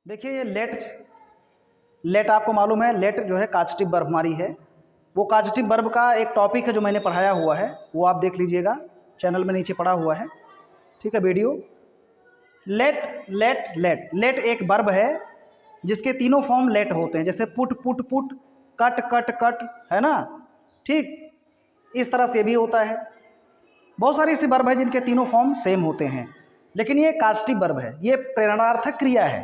देखिए ये लेट आपको मालूम है, लेट जो है काजिटिव वर्ब हमारी है। वो काजिटिव वर्ब का एक टॉपिक है जो मैंने पढ़ाया हुआ है, वो आप देख लीजिएगा, चैनल में नीचे पढ़ा हुआ है, ठीक है वीडियो। लेट एक वर्ब है जिसके तीनों फॉर्म लेट होते हैं, जैसे put put put, cut cut cut, है ना, ठीक। इस तरह से भी होता है। बहुत सारी ऐसी वर्ब है जिनके तीनों फॉर्म सेम होते हैं, लेकिन ये काजिटिव वर्ब है, ये प्रेरणार्थक क्रिया है,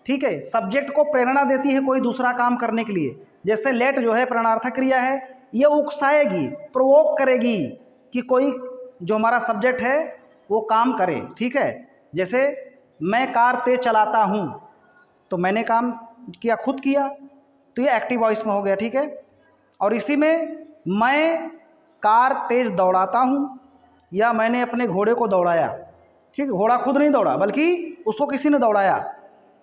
ठीक है। सब्जेक्ट को प्रेरणा देती है कोई दूसरा काम करने के लिए। जैसे लेट जो है प्रेरणार्थक क्रिया है, ये उकसाएगी, प्रोवोक करेगी कि कोई जो हमारा सब्जेक्ट है वो काम करे, ठीक है। जैसे मैं कार तेज चलाता हूँ, तो मैंने काम किया, खुद किया, तो ये एक्टिव वॉइस में हो गया, ठीक है। और इसी में मैं कार तेज दौड़ाता हूँ, या मैंने अपने घोड़े को दौड़ाया, ठीक है। घोड़ा खुद नहीं दौड़ा बल्कि उसको किसी ने दौड़ाया,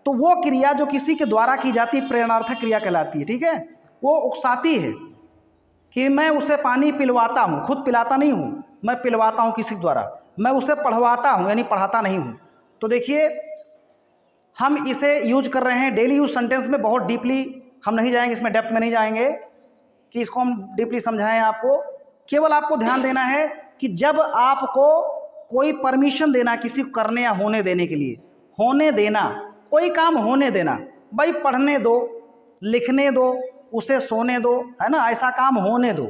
तो वो क्रिया जो किसी के द्वारा की जाती है प्रेरणार्थक क्रिया कहलाती है, ठीक है। वो उकसाती है कि मैं उसे पानी पिलवाता हूँ, खुद पिलाता नहीं हूँ, मैं पिलवाता हूँ किसी के द्वारा, मैं उसे पढ़वाता हूँ, यानी पढ़ाता नहीं हूँ। तो देखिए हम इसे यूज कर रहे हैं डेली यूज सेंटेंस में, बहुत डीपली हम नहीं जाएंगे, इसमें डेप्थ में नहीं जाएंगे कि इसको हम डीपली समझाएं आपको। केवल आपको ध्यान देना है कि जब आपको कोई परमिशन देना किसी को करने या होने देने के लिए, होने देना, कोई काम होने देना, भाई पढ़ने दो, लिखने दो, उसे सोने दो, है ना, ऐसा काम होने दो।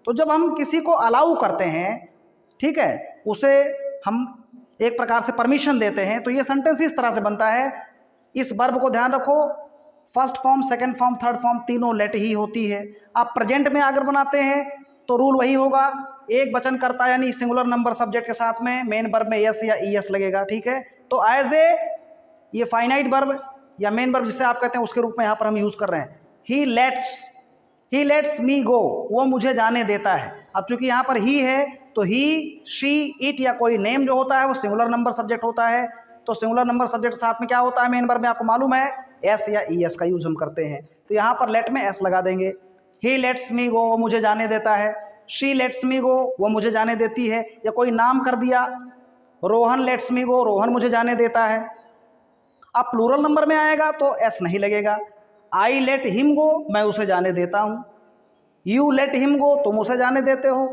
तो जब हम किसी को अलाउ करते हैं, ठीक है, उसे हम एक प्रकार से परमिशन देते हैं, तो ये सेंटेंस इस तरह से बनता है। इस वर्ब को ध्यान रखो, first form, second form, third form तीनों लेट ही होती है। आप प्रेजेंट में अगर बनाते हैं तो रूल वही होगा, एक वचन करता यानी सिंगुलर नंबर सब्जेक्ट के साथ में मेन वर्ब में एस या ईएस लगेगा, ठीक है। तो एज ए ये फाइनाइट वर्ब या मेन वर्ब जिसे आप कहते हैं उसके रूप में यहाँ पर हम यूज कर रहे हैं। ही लेट्स मी गो, वो मुझे जाने देता है। अब चूंकि यहाँ पर ही है तो ही, शी, इट या कोई नेम जो होता है वो सिंगुलर नंबर सब्जेक्ट होता है। तो सिंगुलर नंबर सब्जेक्ट के साथ में क्या होता है मेन वर्ब में, आपको मालूम है, एस या ईएस का यूज हम करते हैं। तो यहाँ पर लेट में एस लगा देंगे। ही लेट्स मी गो, वो मुझे जाने देता है। शी लेट्स मी गो, वो मुझे जाने देती है। या कोई नाम कर दिया, रोहन लेट्स मी गो, रोहन मुझे जाने देता है। अब प्लूरल नंबर में आएगा तो एस नहीं लगेगा। आई लेट हिम गो, मैं उसे जाने देता हूँ। यू लेट हिम गो, तुम उसे जाने देते हो।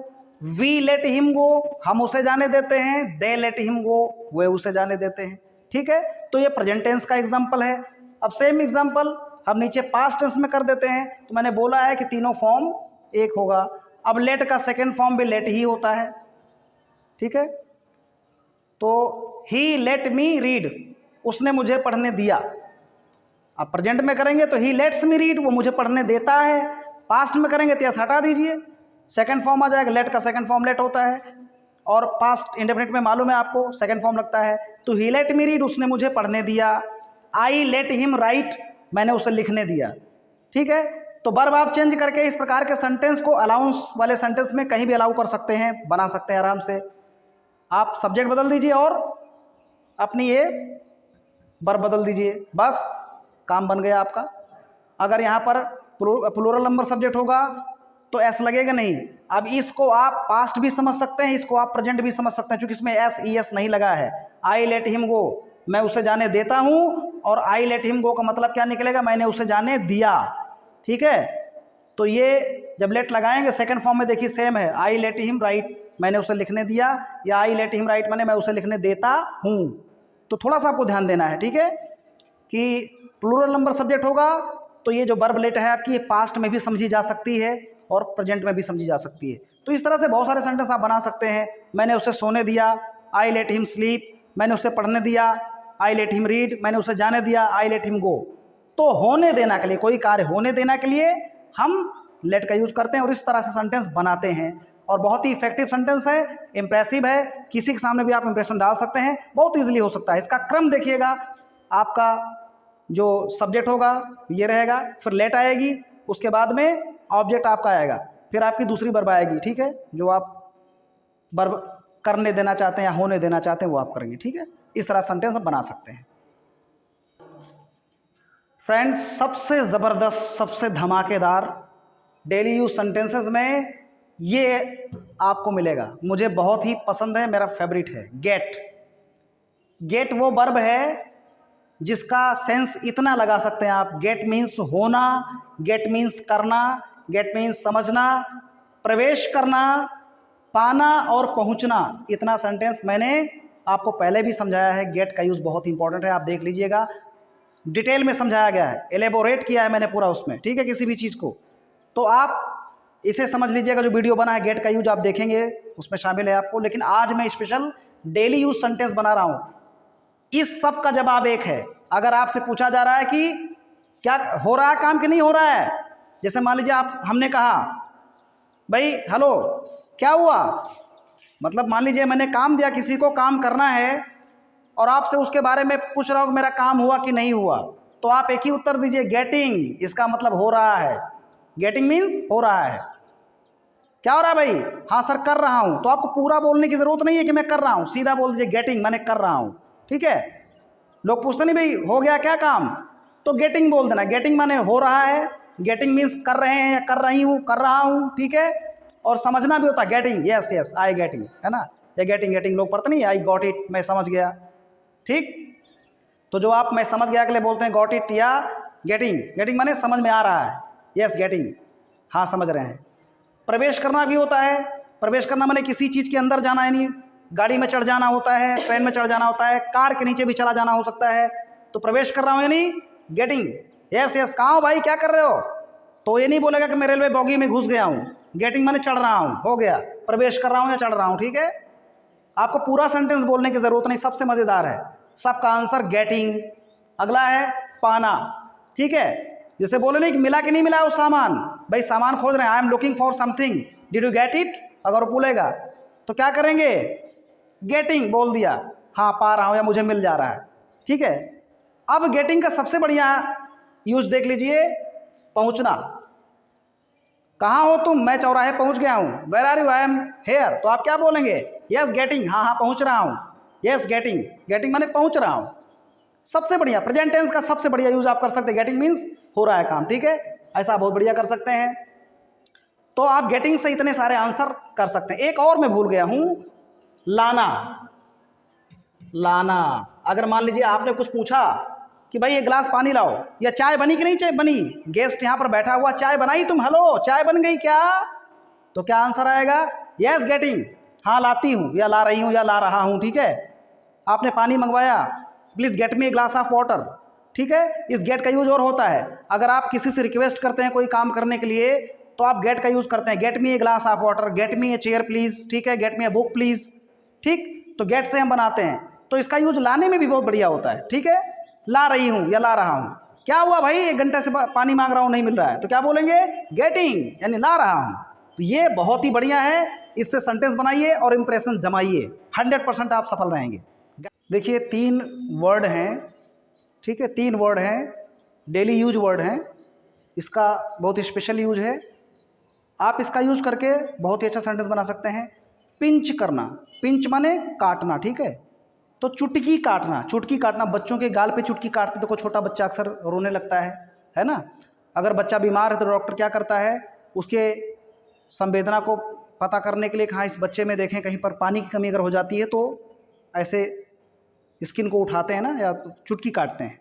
वी लेट हिम गो, हम उसे जाने देते हैं। दे लेट हिम गो, वे उसे जाने देते हैं, ठीक है। तो ये प्रेजेंट टेंस का एग्जाम्पल है। अब सेम एग्जाम्पल हम नीचे पास्ट टेंस में कर देते हैं। तो मैंने बोला है कि तीनों फॉर्म एक होगा। अब लेट का सेकेंड फॉर्म भी लेट ही होता है, ठीक है। तो ही लेट मी रीड, उसने मुझे पढ़ने दिया। अब प्रेजेंट में करेंगे तो ही लेट्स मी रीड, वो मुझे पढ़ने देता है। पास्ट में करेंगे तो यस हटा दीजिए, सेकंड फॉर्म आ जाएगा। लेट का सेकंड फॉर्म लेट होता है, और पास्ट इंडेफिनिट में मालूम है आपको सेकंड फॉर्म लगता है। तो ही लेट मी रीड, उसने मुझे पढ़ने दिया। आई लेट हिम राइट, मैंने उसे लिखने दिया, ठीक है। तो वर्ब आप चेंज करके इस प्रकार के सेंटेंस को अलाउंस वाले सेंटेंस में कहीं भी अलाउ कर सकते हैं, बना सकते हैं आराम से। आप सब्जेक्ट बदल दीजिए और अपनी ये वर्ब बदल दीजिए, बस काम बन गया आपका। अगर यहाँ पर प्लूरल नंबर सब्जेक्ट होगा तो एस लगेगा नहीं। अब इसको आप पास्ट भी समझ सकते हैं, इसको आप प्रेजेंट भी समझ सकते हैं, क्योंकि इसमें एस ई एस नहीं लगा है। आई लेट हिम गो, मैं उसे जाने देता हूँ, और आई लेट हिम गो का मतलब क्या निकलेगा, मैंने उसे जाने दिया, ठीक है। तो ये जब लेट लगाएंगे सेकंड फॉर्म में देखिए सेम है, आई लेट हिम राइट, मैंने उसे लिखने दिया, या आई लेट हिम राइट मैंने मैं उसे लिखने देता हूँ। तो थोड़ा सा आपको ध्यान देना है, ठीक है, कि प्लूरल नंबर सब्जेक्ट होगा तो ये जो वर्ब लेट है आपकी, ये पास्ट में भी समझी जा सकती है और प्रेजेंट में भी समझी जा सकती है। तो इस तरह से बहुत सारे सेंटेंस आप बना सकते हैं। मैंने उसे सोने दिया, आई लेट हिम स्लीप, मैंने उसे पढ़ने दिया, आई लेट हिम रीड, मैंने उसे जाने दिया, आई लेट हिम गो। तो होने देना के लिए, कोई कार्य होने देना के लिए हम लेट का यूज करते हैं, और इस तरह से सेंटेंस बनाते हैं। और बहुत ही इफेक्टिव सेंटेंस है, इंप्रेसिव है, किसी के सामने भी आप इंप्रेशन डाल सकते हैं, बहुत ईजिली हो सकता है। इसका क्रम देखिएगा, आपका जो सब्जेक्ट होगा ये रहेगा, फिर लेट आएगी, उसके बाद में ऑब्जेक्ट आपका आएगा, फिर आपकी दूसरी वर्ब आएगी, ठीक है, जो आप वर्ब करने देना चाहते हैं या होने देना चाहते हैं वो आप करेंगे, ठीक है। इस तरह सेंटेंस बना सकते हैं। फ्रेंड्स, सबसे ज़बरदस्त, सबसे धमाकेदार डेली यूज सेंटेंसेस में ये आपको मिलेगा, मुझे बहुत ही पसंद है, मेरा फेवरेट है। गेट वो वर्ब है जिसका सेंस इतना लगा सकते हैं आप, गेट मीन्स होना, गेट मीन्स करना, गेट मीन्स समझना, प्रवेश करना, पाना और पहुंचना। इतना सेंटेंस मैंने आपको पहले भी समझाया है। गेट का यूज़ बहुत इंपॉर्टेंट है, आप देख लीजिएगा, डिटेल में समझाया गया है, एलेबोरेट किया है मैंने पूरा उसमें, ठीक है, किसी भी चीज़ को। तो आप इसे समझ लीजिएगा, जो वीडियो बना है गेट का यूज आप देखेंगे उसमें शामिल है आपको। लेकिन आज मैं स्पेशल डेली यूज सेंटेंस बना रहा हूँ। इस सब का जवाब एक है। अगर आपसे पूछा जा रहा है कि क्या हो रहा है काम कि नहीं हो रहा है, जैसे मान लीजिए हमने कहा भाई हेलो क्या हुआ, मतलब मान लीजिए मैंने काम दिया किसी को, काम करना है, और आपसे उसके बारे में पूछ रहा हूँ मेरा काम हुआ कि नहीं हुआ, तो आप एक ही उत्तर दीजिए गेटिंग। इसका मतलब हो रहा है, गेटिंग मीन्स हो रहा है। क्या हो रहा है भाई, हाँ सर कर रहा हूँ। तो आपको पूरा बोलने की जरूरत नहीं है कि मैं कर रहा हूँ, सीधा बोल दीजिए गेटिंग, मैंने कर रहा हूँ, ठीक है। लोग पूछते नहीं भाई हो गया क्या काम, तो गेटिंग बोल देना, गेटिंग माने हो रहा है, गेटिंग मीन्स कर रहे हैं या कर रही हूँ, कर रहा हूँ, ठीक है। और समझना भी होता है getting, yes yes I getting, है ना, या गेटिंग गेटिंग लोग पढ़ते नहीं, आई गॉट इट, मैं समझ गया, ठीक। तो जो आप मैं समझ गया के लिए बोलते हैं गॉट इट या गेटिंग, गेटिंग माने समझ में आ रहा है, यस गेटिंग, हाँ समझ रहे हैं। प्रवेश करना भी होता है, प्रवेश करना माने किसी चीज़ के अंदर जाना, यानी गाड़ी में चढ़ जाना होता है, ट्रेन में चढ़ जाना होता है, कार के नीचे भी चला जाना हो सकता है, तो प्रवेश कर रहा हूँ यानी गेटिंग, यस यस। कहाँ हो भाई क्या कर रहे हो, तो ये नहीं बोलेगा कि मैं रेलवे बॉगी में घुस गया हूँ, गेटिंग माने चढ़ रहा हूँ, हो गया, प्रवेश कर रहा हूँ या चढ़ रहा हूँ, ठीक है। आपको पूरा सेंटेंस बोलने की जरूरत नहीं, सबसे मज़ेदार है, सबका आंसर गेटिंग। अगला है पाना, ठीक है। जैसे बोले नहीं कि मिला कि नहीं मिला वो सामान, भाई सामान खोज रहे हैं, I am looking for something, did you get it, अगर वो बोलेगा तो क्या करेंगे, गेटिंग बोल दिया, हाँ पा रहा हूँ या मुझे मिल जा रहा है, ठीक है। अब गेटिंग का सबसे बढ़िया यूज देख लीजिए, पहुंचना। कहाँ हो तुम, मैं चौराहे पहुंच गया हूँ, where are you, I am here, तो आप क्या बोलेंगे, यस गेटिंग, हाँ हाँ पहुंच रहा हूँ, यस गेटिंग, गेटिंग माने पहुंच रहा हूँ। सबसे बढ़िया प्रेजेंट टेंस का सबसे बढ़िया यूज आप कर सकते हैं, गेटिंग मीन्स हो रहा है काम, ठीक है, ऐसा बहुत बढ़िया कर सकते हैं। तो आप गेटिंग से इतने सारे आंसर कर सकते हैं। एक और मैं भूल गया हूं, लाना, लाना। अगर मान लीजिए आपने कुछ पूछा कि भाई एक गिलास पानी लाओ, या चाय बनी कि नहीं चाय बनी, गेस्ट यहां पर बैठा हुआ, चाय बनाई तुम, हेलो चाय बन गई क्या, तो क्या आंसर आएगा, यस गेटिंग, हाँ लाती हूं या ला रही हूं या ला रहा हूं, ठीक है। आपने पानी मंगवाया, please get me a glass of water, ठीक है। इस गेट का यूज और होता है, अगर आप किसी से रिक्वेस्ट करते हैं कोई काम करने के लिए तो आप गेट का यूज करते हैं, get me a glass of water, get me a chair please, ठीक है, get me a book please, ठीक। तो गेट से हम बनाते हैं, तो इसका यूज लाने में भी बहुत बढ़िया होता है, ठीक है। ला रही हूं या ला रहा हूं, क्या हुआ भाई 1 घंटे से पानी मांग रहा हूं नहीं मिल रहा है, तो क्या बोलेंगे, गेटिंग यानी ला रहा हूं। तो ये बहुत ही बढ़िया है, इससे सेंटेंस बनाइए और इंप्रेशन जमाइए, 100% आप सफल रहेंगे। देखिए 3 वर्ड हैं, ठीक है, 3 वर्ड हैं, डेली यूज वर्ड हैं, इसका बहुत ही स्पेशल यूज है, आप इसका यूज करके बहुत ही अच्छा सेंटेंस बना सकते हैं। पिंच करना, पिंच माने काटना, ठीक है। तो चुटकी काटना, चुटकी काटना, बच्चों के गाल पे चुटकी काटते तो कोई छोटा बच्चा अक्सर रोने लगता है ना। अगर बच्चा बीमार है तो डॉक्टर क्या करता है, उसके संवेदना को पता करने के लिए हाँ इस बच्चे में देखें कहीं पर पानी की कमी अगर हो जाती है तो ऐसे स्किन को उठाते हैं ना, या चुटकी काटते हैं।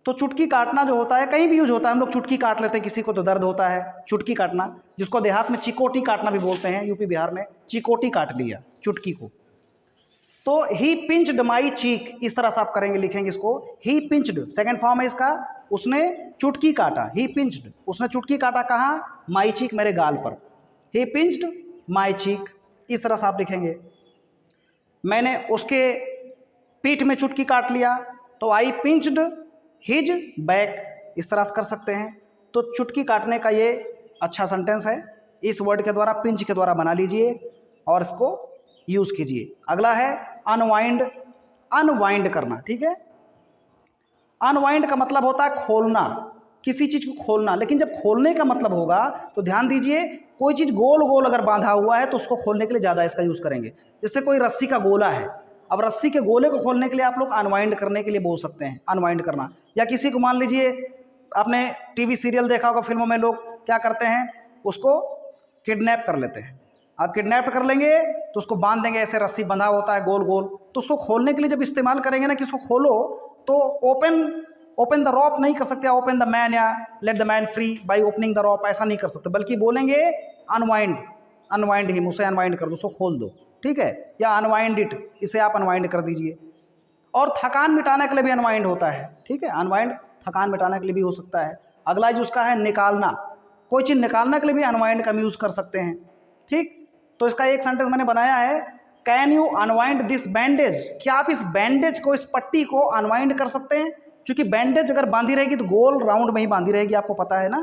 तो चुटकी काटना जो होता है कहीं भी यूज होता है, हम लोग चुटकी काट लेते हैं, किसी को तो दर्द होता है, चुटकी काटना, जिसको देहात में चिकोटी काटना भी बोलते हैं, यूपी बिहार में चिकोटी काट लिया चुटकी को। तो ही पिंच्ड माई चीक, इस तरह से आप करेंगे, लिखेंगे इसको, ही पिंच्ड, सेकंड फॉर्म है इसका, उसने चुटकी काटा, ही पिंच्ड, उसने चुटकी काटा कहाँ, माई चीक मेरे गाल पर, ही पिंच्ड माई चीक, इस तरह से आप लिखेंगे। मैंने उसके पीठ में चुटकी काट लिया, तो आई पिंच्ड हिज बैक, इस तरह से कर सकते हैं। तो चुटकी काटने का ये अच्छा सेंटेंस है, इस वर्ड के द्वारा, पिंच के द्वारा बना लीजिए और इसको यूज कीजिए। अगला है अनवाइंड, अनवाइंड करना, ठीक है। अनवाइंड का मतलब होता है खोलना, किसी चीज को खोलना, लेकिन जब खोलने का मतलब होगा तो ध्यान दीजिए, कोई चीज गोल गोल अगर बांधा हुआ है तो उसको खोलने के लिए ज्यादा इसका यूज करेंगे। जैसे कोई रस्सी का गोला है, अब रस्सी के गोले को खोलने के लिए आप लोग अनवाइंड करने के लिए बोल सकते हैं, अनवाइंड करना। या किसी को मान लीजिए, आपने टीवी सीरियल देखा होगा, फिल्मों में लोग क्या करते हैं, उसको किडनैप कर लेते हैं। आप किडनैप कर लेंगे तो उसको बांध देंगे, ऐसे रस्सी बंधा होता है गोल गोल, तो उसको खोलने के लिए जब इस्तेमाल करेंगे ना कि इसको खोलो, तो ओपन द रॉप नहीं कर सकते, ओपन द मैन या let the man free by opening the rope, ऐसा नहीं कर सकते, बल्कि बोलेंगे अनवाइंड हिम, उसे अनवाइंड कर दो, उसको खोल दो, ठीक है, या अनवाइंड इट, इसे आप अनवाइंड कर दीजिए। और थकान मिटाने के लिए भी अनवाइंड होता है, ठीक है, अनवाइंड थकान मिटाने के लिए भी हो सकता है। अगला जो उसका है निकालना, कोई चीज़ निकालने के लिए भी अनवाइंड का यूज़ कर सकते हैं, ठीक। तो इसका एक सेंटेंस मैंने बनाया है, can you unwind this bandage, क्या आप इस बैंडेज को, इस पट्टी को अनवाइंड कर सकते हैं, क्योंकि बैंडेज अगर बांधी रहेगी तो गोल राउंड में ही बांधी रहेगी, आपको पता है ना।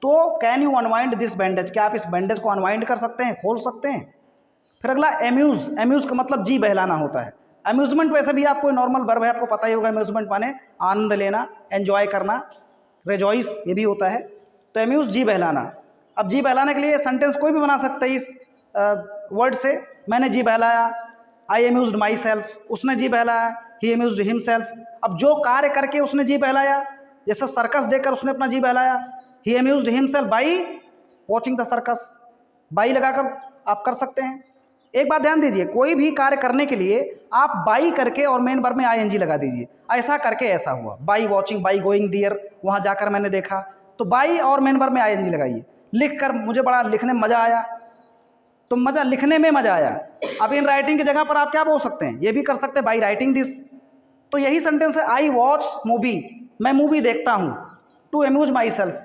तो can you unwind this bandage, क्या आप इस बैंडेज को अनवाइंड कर सकते हैं, खोल सकते हैं। फिर अगला एम्यूज का मतलब जी बहलाना होता है। अम्यूजमेंट वैसे भी आपको नॉर्मल वर्ब है, आपको पता ही होगा, अम्यूजमेंट माने आनंद लेना, एंजॉय करना, रेजॉइस ये भी होता है। तो एम्यूज जी बहलाना। अब जी बहलाने के लिए सेंटेंस कोई भी बना सकते हैं इस वर्ड से, मैंने जी बहलाया, आई एम्यूज्ड माई सेल्फ, उसने जी बहलाया, ही एम्यूज्ड हिमसेल्फ। अब जो कार्य करके उसने जी बहलाया, जैसे सर्कस देखकर उसने अपना जी बहलाया, he amused himself by watching the circus, by लगाकर आप कर सकते हैं। एक बात ध्यान दीजिए, कोई भी कार्य करने के लिए आप बाई करके और मेन वर्ब में आईएनजी लगा दीजिए, ऐसा करके ऐसा हुआ, बाई वॉचिंग, बाई गोइंग दियर, वहाँ जाकर मैंने देखा, तो बाई और मेन वर्ब में आईएनजी लगाइए। लिख कर मुझे बड़ा लिखने में मज़ा आया, तो मज़ा लिखने में मज़ा आया। अब इन राइटिंग की जगह पर आप क्या बोल सकते हैं, ये भी कर सकते हैं बाई राइटिंग दिस। तो यही सेंटेंस है, आई वॉच मूवी, मैं मूवी देखता हूँ, टू एम्यूज माई सेल्फ,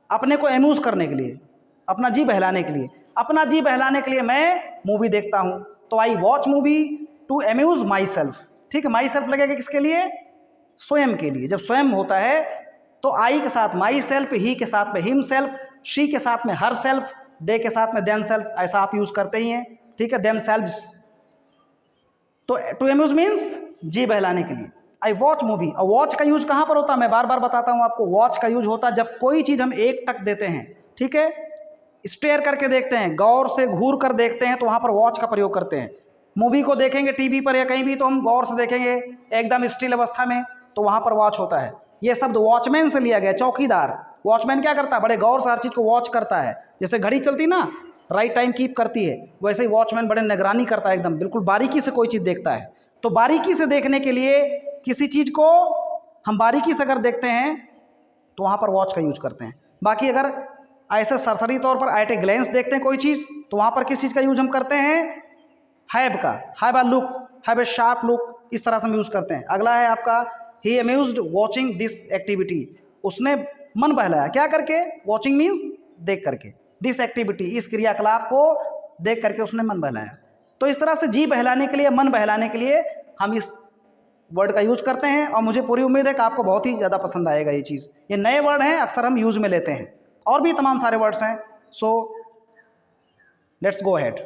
अपने को एम्यूज करने के लिए, अपना जी बहलाने के लिए, अपना जी बहलाने के लिए मैं मूवी देखता हूँ। तो I watch movie two amuse my self, ठीक है, माई सेल्फ लगेगा किसके लिए, स्वयं के लिए। जब स्वयं होता है तो आई के साथ माई सेल्फ, ही के साथ में हिम सेल्फ, शी के साथ में हर सेल्फ, दे के साथ में देम सेल्फ, ऐसा आप यूज करते ही हैं, ठीक है, देम सेल्व्स। तो टू एम्यूज मीन्स जी बहलाने के लिए। आई वॉच मूवी, और वॉच का यूज कहाँ पर होता है, मैं बार बार बताता हूँ आपको, वॉच का यूज होता है जब कोई चीज़ हम एक टक देते हैं, ठीक है, स्टेयर करके देखते हैं, गौर से घूर कर देखते हैं, तो वहाँ पर वॉच का प्रयोग करते हैं। मूवी को देखेंगे टीवी पर या कहीं भी, तो हम गौर से देखेंगे एकदम स्टिल अवस्था में, तो वहाँ पर वॉच होता है। ये शब्द वॉचमैन से लिया गया, चौकीदार। वॉचमैन क्या करता है, बड़े गौर से हर चीज़ को वॉच करता है, जैसे घड़ी चलती ना, राइट टाइम कीप करती है, वैसे ही वॉचमैन बड़े निगरानी करता है, एकदम बिल्कुल बारीकी से कोई चीज़ देखता है। तो बारीकी से देखने के लिए किसी चीज़ को हम बारीकी से अगर देखते हैं तो वहाँ पर वॉच का यूज करते हैं। बाकी अगर ऐसे सरसरी तौर पर एट ए ग्लेंस देखते हैं कोई चीज़, तो वहाँ पर किस चीज़ का यूज हम करते हैं, हैव का, have a look, have a sharp look, इस तरह से हम यूज करते हैं। अगला है आपका, ही अम्यूज्ड वॉचिंग दिस एक्टिविटी, उसने मन बहलाया, क्या करके, वॉचिंग मीन्स देख करके, दिस एक्टिविटी, इस क्रियाकलाप को देख करके उसने मन बहलाया। तो इस तरह से जी बहलाने के लिए, मन बहलाने के लिए हम इस वर्ड का यूज करते हैं, और मुझे पूरी उम्मीद है कि आपको बहुत ही ज़्यादा पसंद आएगा ये चीज़। ये नए वर्ड हैं, अक्सर हम यूज में लेते हैं, और भी तमाम सारे वर्ड्स हैं। So let's go ahead.